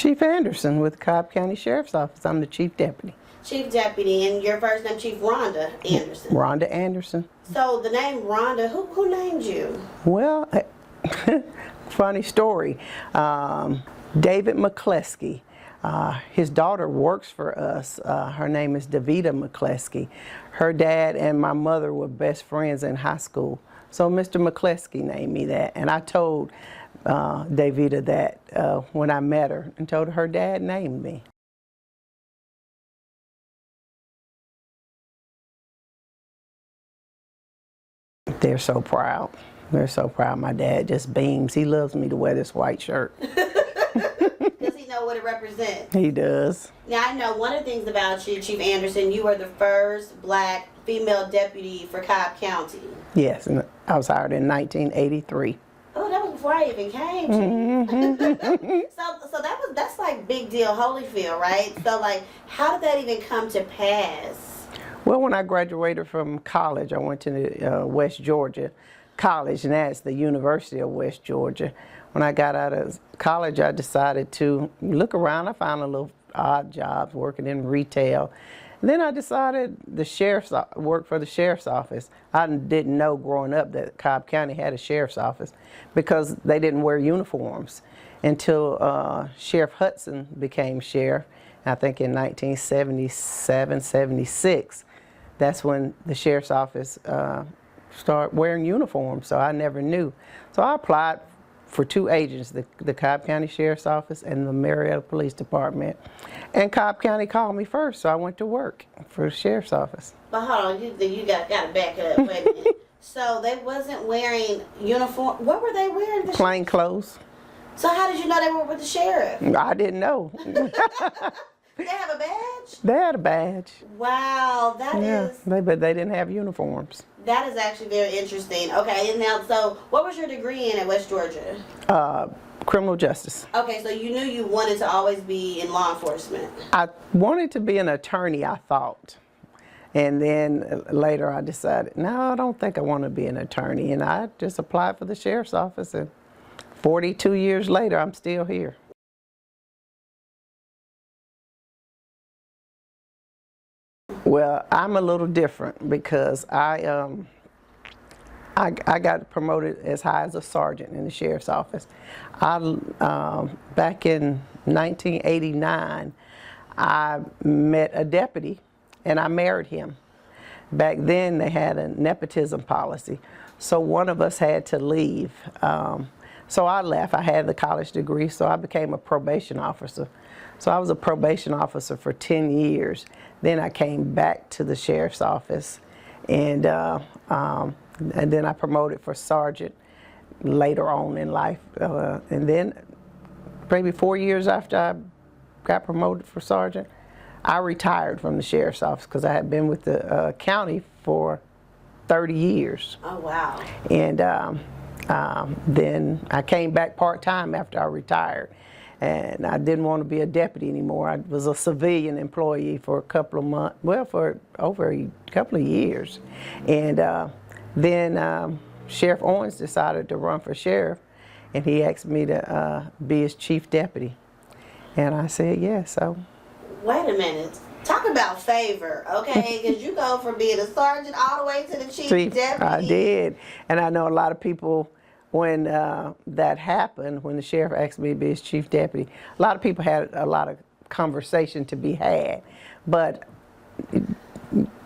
Chief Anderson with the Cobb County Sheriff's Office. I'm the Chief Deputy. Chief Deputy, and your first name, Chief Rhonda Anderson. Rhonda Anderson. So the name Rhonda, who named you? Well, funny story. David McCleskey. His daughter works for us. Her name is Davita McCleskey. Her dad and my mother were best friends in high school. So Mr. McCleskey named me that. And I told Davita that when I met her, and told her dad named me. They're so proud. They're so proud. My dad just beams. He loves me to wear this white shirt. Does he know what it represents? He does. Now, I know one of the things about you, Chief Anderson, you were the first black female deputy for Cobb County. Yes, and I was hired in 1983. Oh, that was before I even came, Chief. So that's like big deal, Holyfield, right? So like, how did that even come to pass? Well, when I graduated from college, I went to the West Georgia College, and that's the University of West Georgia. When I got out of college, I decided to look around. I found a little odd jobs working in retail. And then I decided work for the sheriff's office. I didn't know growing up that Cobb County had a sheriff's office because they didn't wear uniforms until Sheriff Hudson became sheriff. I think in 1977, 76. That's when the sheriff's office started wearing uniforms, so I never knew. So I applied for two agents, the Cobb County Sheriff's Office and the Marietta Police Department. And Cobb County called me first, so I went to work for the Sheriff's Office. But hold on, you got to back it up. Wait a minute. So they wasn't wearing uniform. What were they wearing? Plain clothes. So how did you know they were with the sheriff? I didn't know. They have a badge? They had a badge. Wow, But they didn't have uniforms. That is actually very interesting. Okay, and now, so what was your degree in at West Georgia? Criminal justice. Okay, so you knew you wanted to always be in law enforcement. I wanted to be an attorney, I thought. And then later I decided, no, I don't think I want to be an attorney. And I just applied for the sheriff's office, and 42 years later, I'm still here. Well, I'm a little different because I got promoted as high as a sergeant in the sheriff's office. Back in 1989, I met a deputy and I married him. Back then they had a nepotism policy, so one of us had to leave. So I left. I had the college degree, so I became a probation officer. So I was a probation officer for 10 years. Then I came back to the sheriff's office, and then I promoted for sergeant later on in life. And then maybe 4 years after I got promoted for sergeant, I retired from the sheriff's office because I had been with the county for 30 years. Oh, wow. And then I came back part-time after I retired. And I didn't want to be a deputy anymore. I was a civilian employee for a couple of months, well, for over a couple of years. And then Sheriff Owens decided to run for sheriff, and he asked me to be his chief deputy. And I said yes. So. Wait a minute. Talk about favor, okay? Because you go from being a sergeant all the way to the chief deputy. I did. And I know a lot of people, when that happened, when the sheriff asked me to be his chief deputy, a lot of people had a lot of conversation to be had. But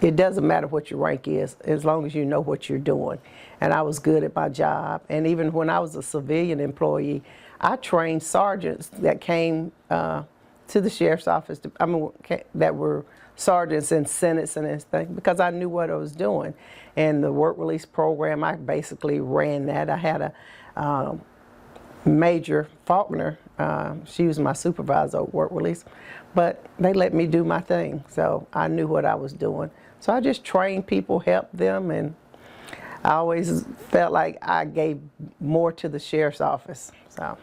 it doesn't matter what your rank is, as long as you know what you're doing. And I was good at my job. And even when I was a civilian employee, I trained sergeants that came to the sheriff's office, that were sergeants and senates and everything, because I knew what I was doing. And the work release program, I basically ran that. I had a Major Faulkner, she was my supervisor at work release, but they let me do my thing, so I knew what I was doing. So I just trained people, helped them, and I always felt like I gave more to the sheriff's office. So.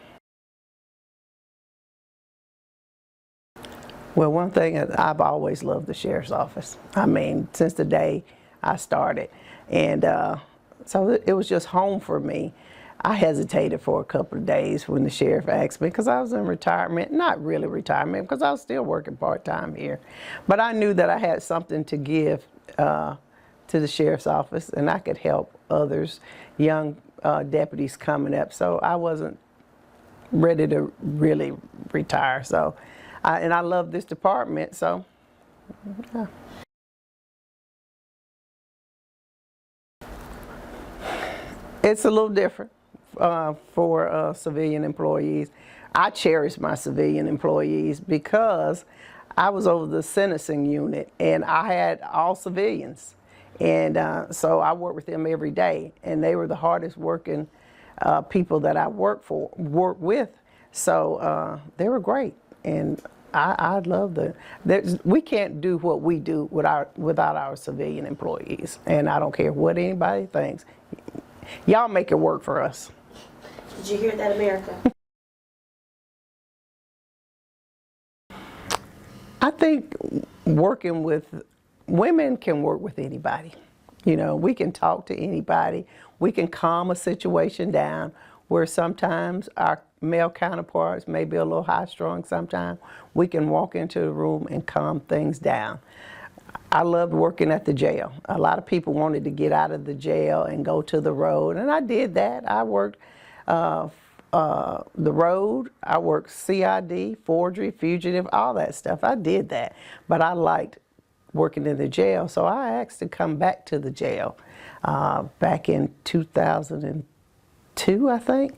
Well, one thing, I've always loved the sheriff's office. I mean, since the day I started. And so it was just home for me. I hesitated for a couple of days when the sheriff asked me, because I was in retirement, not really retirement, because I was still working part-time here. But I knew that I had something to give to the sheriff's office, and I could help others, young deputies coming up. So I wasn't ready to really retire. So, and I love this department, so yeah. It's a little different for civilian employees. I cherish my civilian employees because I was over the sentencing unit and I had all civilians. And so I worked with them every day, and they were the hardest working people that I worked with. So they were great, and I love we can't do what we do without our civilian employees, and I don't care what anybody thinks. Y'all make it work for us. Did you hear that, America? I think working with women can work with anybody. You know, we can talk to anybody. We can calm a situation down where sometimes our male counterparts may be a little high-strung sometimes. We can walk into the room and calm things down. I loved working at the jail. A lot of people wanted to get out of the jail and go to the road, and I did that. I worked the road, I worked CID, forgery, fugitive, all that stuff. I did that, but I liked working in the jail, so I asked to come back to the jail back in 2002, I think,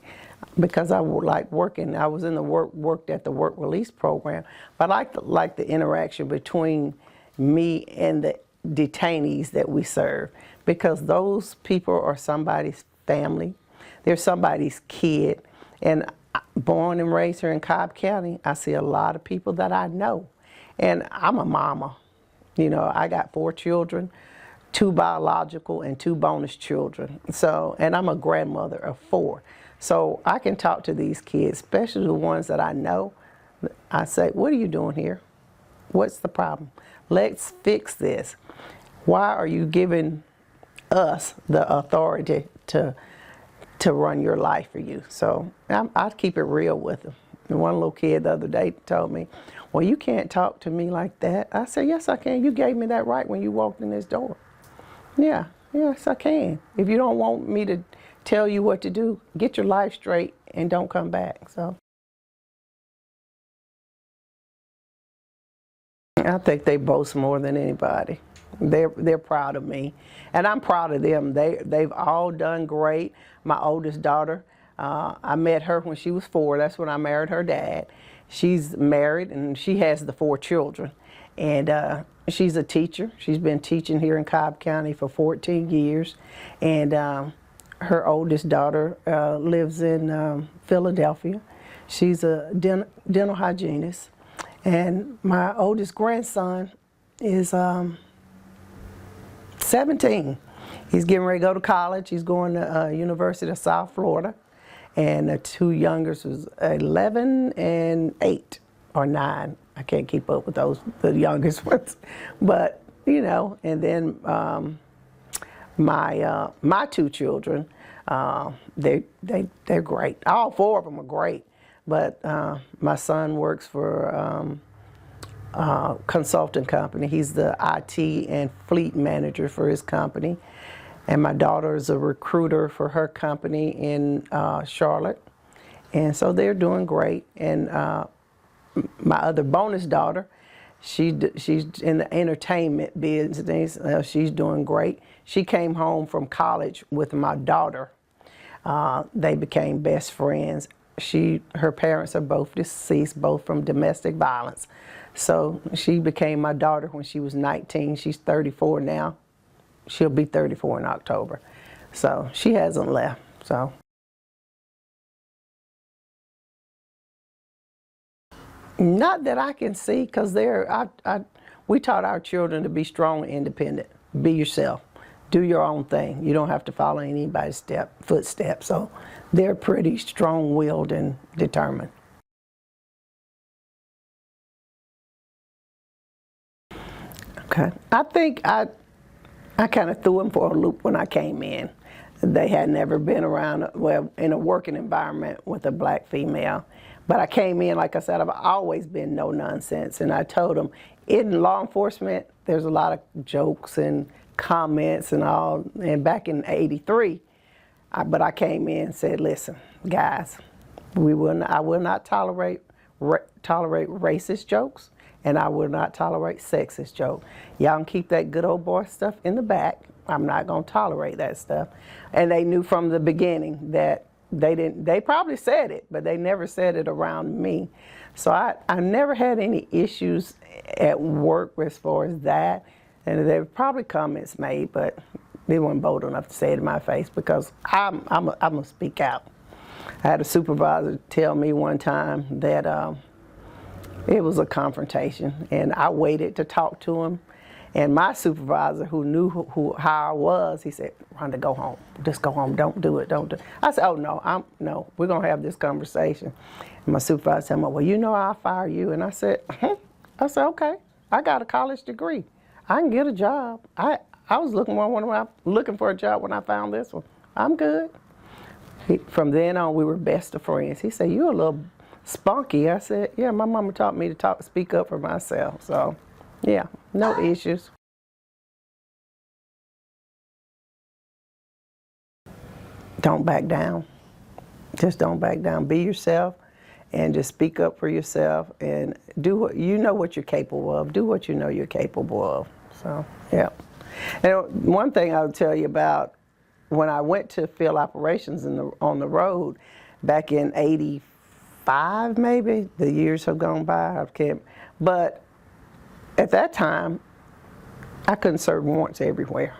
because I liked working. I was in the worked at the work release program, but I liked the interaction between me and the detainees that we serve, because those people are somebody's family, they're somebody's kid. And born and raised here in Cobb County, I see a lot of people that I know. And I'm a mama. You know, I got 4 children, 2 biological and 2 bonus children. So, and I'm a grandmother of 4. So I can talk to these kids, especially the ones that I know. I say, what are you doing here? What's the problem? Let's fix this. Why are you giving us the authority to run your life for you? So I keep it real with them. And one little kid the other day told me, well, you can't talk to me like that. I said, yes, I can. You gave me that right when you walked in this door. Yeah, yes, I can. If you don't want me to tell you what to do, get your life straight and don't come back. So I think they boast more than anybody. They're proud of me, and I'm proud of them. They've all done great. My oldest daughter, I met her when she was 4. That's when I married her dad. She's married and she has the 4 children, and she's a teacher. She's been teaching here in Cobb County for 14 years, and her oldest daughter lives in Philadelphia. She's a dental hygienist. And my oldest grandson is 17. He's getting ready to go to college. He's going to University of South Florida. And the 2 youngest was 11 and 8 or 9. I can't keep up with the youngest ones. But, you know, and then my 2 children, they're great. All 4 of them are great. But my son works for a consulting company. He's the IT and fleet manager for his company. And my daughter is a recruiter for her company in Charlotte. And so they're doing great. And my other bonus daughter, she's in the entertainment business. She's doing great. She came home from college with my daughter. They became best friends. Her parents are both deceased, both from domestic violence. So she became my daughter when she was 19. She's 34 now. She'll be 34 in October. So she hasn't left. So not that I can see, because we taught our children to be strong and independent. Be yourself. Do your own thing. You don't have to follow anybody's footsteps. So they're pretty strong-willed and determined. Okay. I think I kind of threw them for a loop when I came in. they had never been around, well, in a working environment with a black female. But I came in, like I said, I've always been no nonsense. And I told them, in law enforcement, there's a lot of jokes and comments and all. And back in '83, but I came in and said, listen, guys, I will not tolerate racist jokes, and I will not tolerate sexist jokes. Y'all can keep that good old boy stuff in the back. I'm not going to tolerate that stuff. And they knew from the beginning that they probably said it, but they never said it around me. So I never had any issues at work as far as that. And there were probably comments made, but they weren't bold enough to say it in my face because I'm gonna speak out. I had a supervisor tell me one time that it was a confrontation, and I waited to talk to him. And my supervisor, who knew how I was, he said, "Rhonda, go home. Just go home. Don't do it. Don't do it." I said, "Oh no, we're gonna have this conversation." And my supervisor said, "Well, you know I'll fire you." And I said, "Okay. I got a college degree. I can get a job. I was looking for a job when I found this one. I'm good." From then on, we were best of friends. He said, "You're a little spunky." I said, "Yeah, my mama taught me to speak up for myself." So, yeah, no issues. Don't back down. Just don't back down. Be yourself and just speak up for yourself and do what you know what you're capable of. Do what you know you're capable of. So, yeah. And one thing I'll tell you about when I went to field operations on the road back in '85, maybe, the years have gone by, but at that time, I couldn't serve warrants everywhere.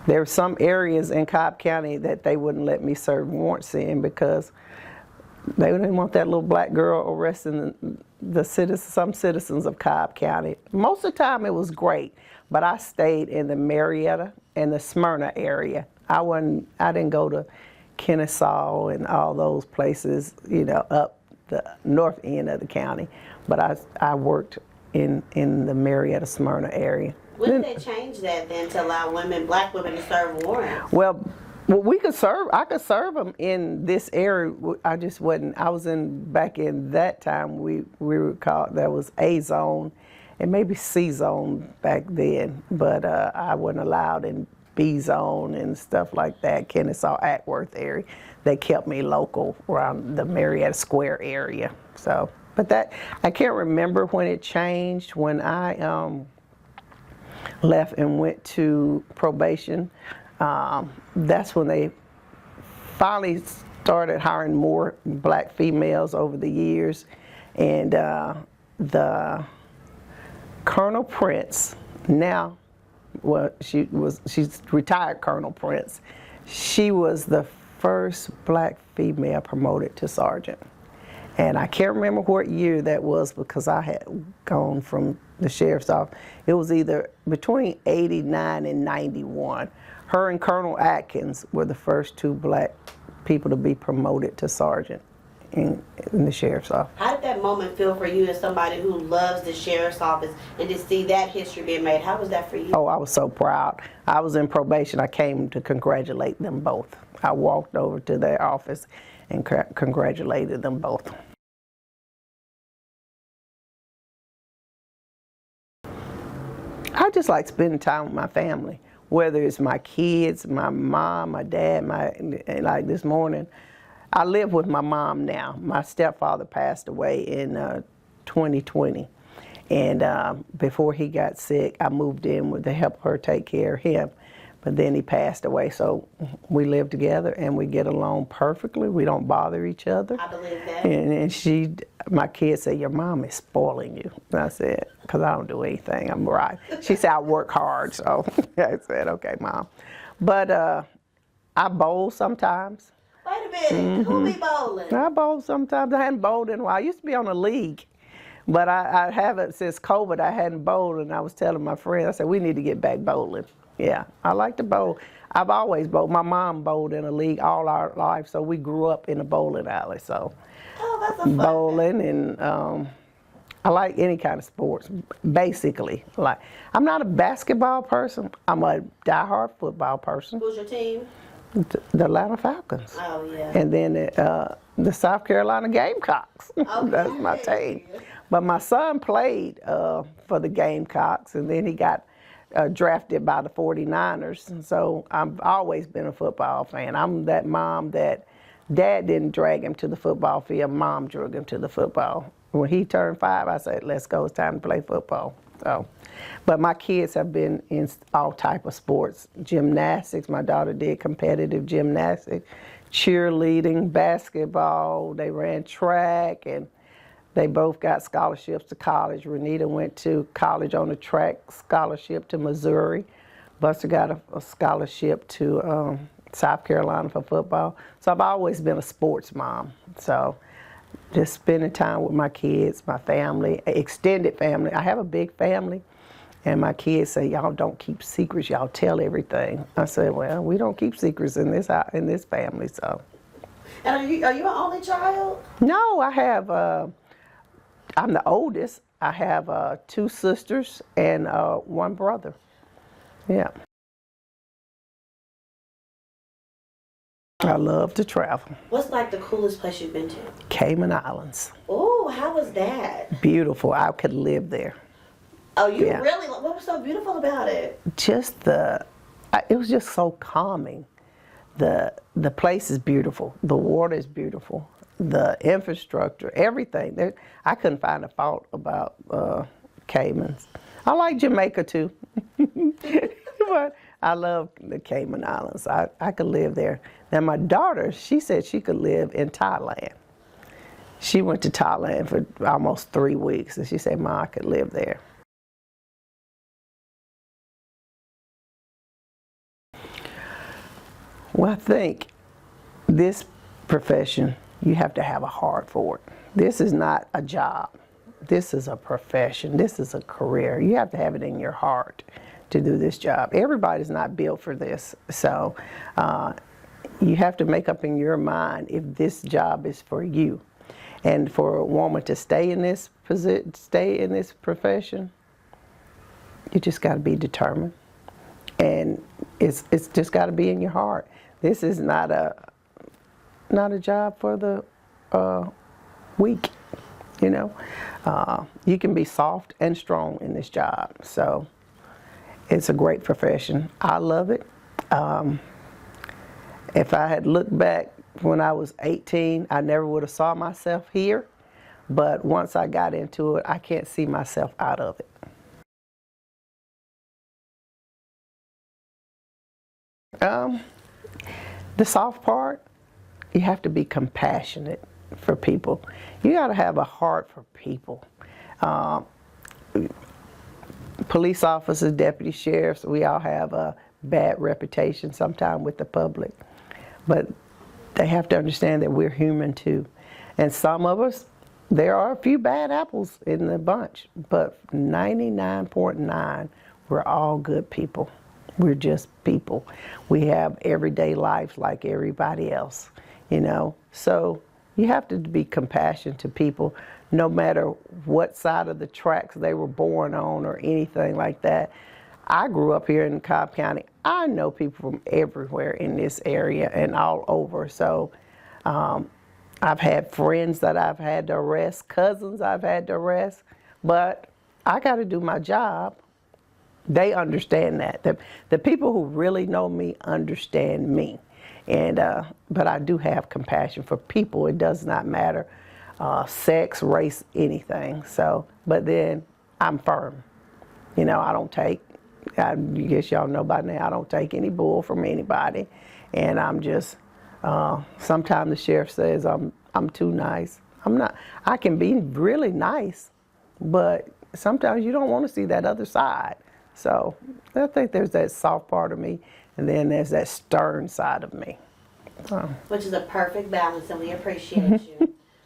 There were some areas in Cobb County that they wouldn't let me serve warrants in because they didn't want that little black girl arresting some citizens of Cobb County. Most of the time it was great, but I stayed in the Marietta and the Smyrna area. I didn't go to Kennesaw and all those places, up the north end of the county, but I worked in the Marietta, Smyrna area. When did they change that then to allow black women to serve warrants? Well, I could serve them in this area. I just wasn't. I was back in that time. We were called, that was A zone, and maybe C zone back then. But I wasn't allowed in B zone and stuff like that. Kennesaw, Atworth area. They kept me local around the Marietta Square area. So, but I can't remember when it changed. When I left and went to probation. That's when they finally started hiring more black females over the years, and the Colonel Prince, now, well, she's retired Colonel Prince. She was the first black female promoted to sergeant, and I can't remember what year that was because I had gone from the sheriff's office. It was either between '89 and '91. Her and Colonel Atkins were the first two black people to be promoted to sergeant in the sheriff's office. How did that moment feel for you as somebody who loves the sheriff's office and to see that history being made? How was that for you? Oh, I was so proud. I was in probation. I came to congratulate them both. I walked over to their office and congratulated them both. I just like spending time with my family, whether it's my kids, my mom, my dad, like this morning. I live with my mom now. My stepfather passed away in 2020. And before he got sick, I moved in to help her take care of him. But then he passed away, so we live together and we get along perfectly. We don't bother each other. I believe that. And my kids say, "Your mom is spoiling you." And I said, "Because I don't do anything, I'm right." She said, "I work hard," so I said, "Okay, Mom." But I bowl sometimes. Wait a minute, who be bowling? I bowl sometimes. I hadn't bowled in a while. I used to be on a league, but I haven't since COVID. I hadn't bowled, and I was telling my friend, I said, "We need to get back bowling." Yeah, I like to bowl. I've always bowled. My mom bowled in a league all our life, so we grew up in a bowling alley. So, that's a fun bowling and I like any kind of sports. Basically, I'm not a basketball person. I'm a diehard football person. Who's your team? The Atlanta Falcons. Oh, yeah. And then the South Carolina Gamecocks. Okay. That's my team. But my son played for the Gamecocks, and then he got drafted by the 49ers. And so I've always been a football fan. I'm that mom that dad didn't drag him to the football field, mom drug him to the football. When he turned 5, I said, let's go, it's time to play football. So, but my kids have been in all type of sports. Gymnastics, my daughter did competitive gymnastics, cheerleading, basketball, they ran track, and they both got scholarships to college. Renita went to college on a track scholarship to Missouri. Buster got a scholarship to South Carolina for football. So I've always been a sports mom. So just spending time with my kids, my family, extended family. I have a big family, and my kids say, y'all don't keep secrets, y'all tell everything. I said, well, we don't keep secrets in this family, so. And are you an only child? No, I have, I'm the oldest. I have 2 sisters and 1 brother. Yeah. I love to travel. What's like the coolest place you've been to? Cayman Islands. Oh, how was that? Beautiful. I could live there. Oh, you Yeah. really? What was so beautiful about it? Just it was just so calming. The place is beautiful. The water is beautiful. The infrastructure, everything. I couldn't find a fault about Caymans. I like Jamaica too, but I love the Cayman Islands. I could live there. Now my daughter, she said she could live in Thailand. She went to Thailand for almost 3 weeks, and she said, "Ma, I could live there." Well, I think this profession, you have to have a heart for it. This is not a job. This is a profession. This is a career. You have to have it in your heart to do this job. Everybody's not built for this. So you have to make up in your mind if this job is for you. And for a woman to stay in this profession, you just got to be determined. And it's just got to be in your heart. This is not a job for the weak, you know. You can be soft and strong in this job. So it's a great profession. I love it. If I had looked back when I was 18, I never would have saw myself here. But once I got into it, I can't see myself out of it. The soft part, you have to be compassionate for people. You got to have a heart for people. Police officers, deputy sheriffs, we all have a bad reputation sometimes with the public. But they have to understand that we're human too. And some of us, there are a few bad apples in the bunch, but 99.9, we're all good people. We're just people. We have everyday lives like everybody else, you know. So you have to be compassionate to people, no matter what side of the tracks they were born on or anything like that. I grew up here in Cobb County. I know people from everywhere in this area and all over. So I've had friends that I've had to arrest, cousins I've had to arrest, but I got to do my job. They understand that. The people who really know me understand me. And but I do have compassion for people. It does not matter sex, race, anything. So, but then I'm firm. You know, I don't take, I guess y'all know by now, I don't take any bull from anybody. And I'm just, sometimes the sheriff says I'm too nice. I'm not. I can be really nice, but sometimes you don't want to see that other side. So I think there's that soft part of me, and then there's that stern side of me. Which is a perfect balance, and we appreciate you.